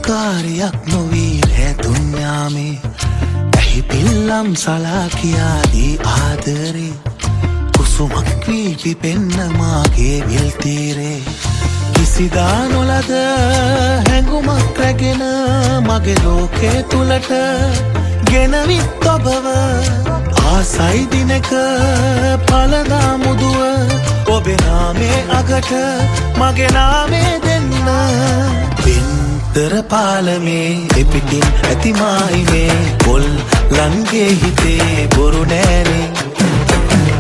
उपकारिයක් නොවී රැ දුන්යාමේ ඇහි පිල්ලම් සලා කියා දී ආදරේ කුසුමක් වී පිපෙන්න මාගේ විල් තීරේ කිසිදා නොලද හැඟුමක් රැගෙන මගේ ලෝකේ තුලට ගෙනවිත් ඔබව ආසයි දිනක පළදා මුදුව ඔබේ නාමේ අගට මගේ නාමේ දෙන්න පින්තර පාලමේ එපිටින් ඇති මායිමේ පොල් ලංගේ හිතේ බොරු නෑනේ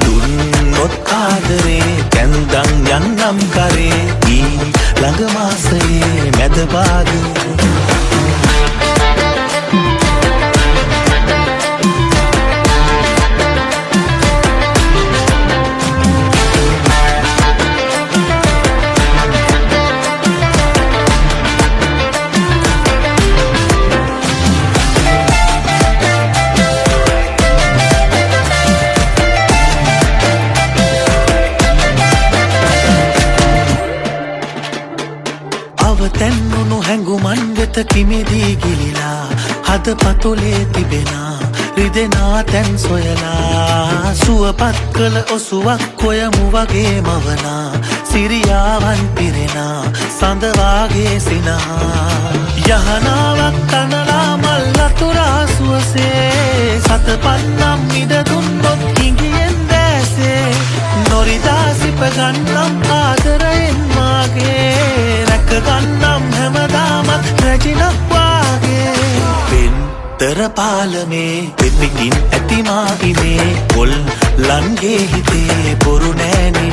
දුන්නොත් ආදරේ කැන්දන් යන්නම් කරේ ඊ ළඟ මාසයේ මැද භාගේ තැන්නුණු හැඟුමන් වෙත කිමිදී ගිලිලා හද පතුලේ තිබෙනා රිදෙනා තැන් සොයලා සුවපත් කළ ඔසුවක් කොයමු වගේ මවනා සිරියාවන් පිරෙනා සඳවාගේ සිනහා යහනාවක් තනලා මල් අතුරා සුවසේ සතපන්නම් ඉඩ දුන්නොත් කිඟියෙන් දැසේ නොරිදා සිප ගන්නම් ආදරයෙන් මාගේ ගන්නම් හැමදාමත් රැජිනක් වාගේ පින්තර පාලමේ පිපිටින් ඇති මායිමේ පොල් ලංගේ හිතේ බොරු නෑනේ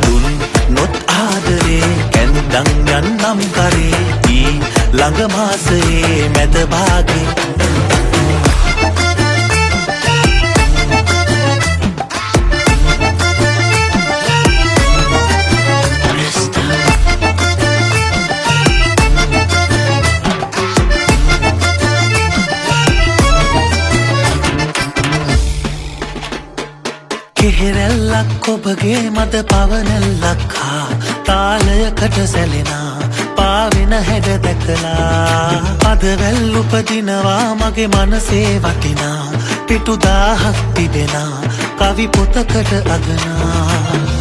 දුන්නොත් ආදරේ කැන්දන් යන්නම් කරේ ඊ ළඟ මාසයේ මැද භාගේ කෙහෙරැල්ලක් ඔබගේ මද පවනැල්ලක් හා තාලයකට සැලෙනා පාවෙන හැඩ දැකලා පදවැල් උපදිනවා මගේ මනසේ වටිනා පිටු 1000ක් තිබෙනා කවි පොතකට අගනා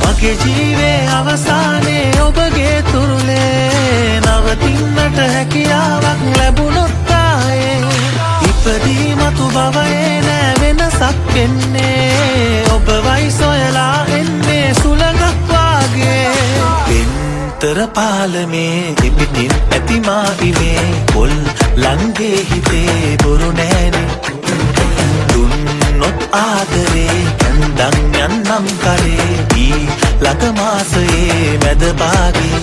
මගේ ජීවේ අවසානයේ ඔබගේ තුරුලේ නවතින්නට හැකියාවක් ලැබුණොත් ආයේ ඉපදී මතු භවයේ නෑ වෙනසක් වෙන්නේ ඔබවයි සොයලා එන්නේ සුළඟක් වාගේ පින්තර පාලමේ ඉපිටින් ඇති මායිමේ පොල් ලංගේ හිතේ බොරු නෑනේ දුන්නොත් ආදරේ කැන්දන් යන්නම් කරේ ඊ ළඟ මාසයේ මැද භාගේ